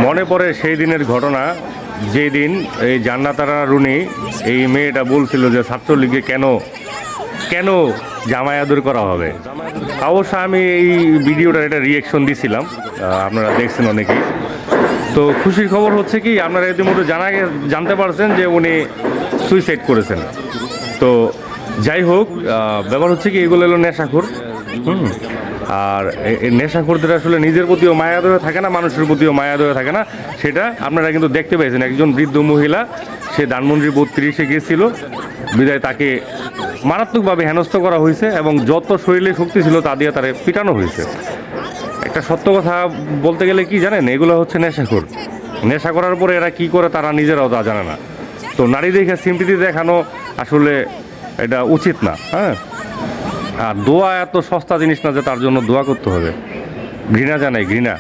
মনে পড়ে সেই দিনের ঘটনা, যেই দিন এই জান্নাতারা রুনি এই মেয়েটা বলছিল যে ছাত্রলীগে কেন কেন জামাই আদর করা হবে। অবশ্য আমি এই ভিডিওটার একটা রিয়েকশন দিছিলাম, আপনারা দেখছেন অনেকেই। তো খুশির খবর হচ্ছে কি, আপনারা ইতিমধ্যে জানতে পারছেন যে উনি সুইসাইড করেছেন। তো যাই হোক, ব্যাপার হচ্ছে কি, এগুলো হলো নেশাখোর। আর এই নেশাখোরদের আসলে নিজের প্রতিও মায়া দয়া থাকে না, মানুষের প্রতিও মায়া দয়া থাকে না। সেটা আপনারা কিন্তু দেখতে পেয়েছেন, একজন বৃদ্ধ মহিলা সে ধানমন্ডি 32-এ গিয়েছিল, বিদায় তাকে মারাত্মকভাবে হেনস্থা করা হয়েছে এবং যত শরীরে শক্তি ছিল তা দিয়ে তারে পিটানো হয়েছে। একটা সত্য কথা বলতে গেলে কি জানেন, এগুলো হচ্ছে নেশাখোর। নেশা করার পরে এরা কি করে তারা নিজেরাও তা জানে না। তো নারী দেখে সিম্পিতি দেখানো আসলে এটা উচিত না। হ্যাঁ, আর দোয়া এত সস্তা জিনিস না যে তার জন্য দোয়া করতে হবে। ঘৃণা জানাই, ঘৃণা।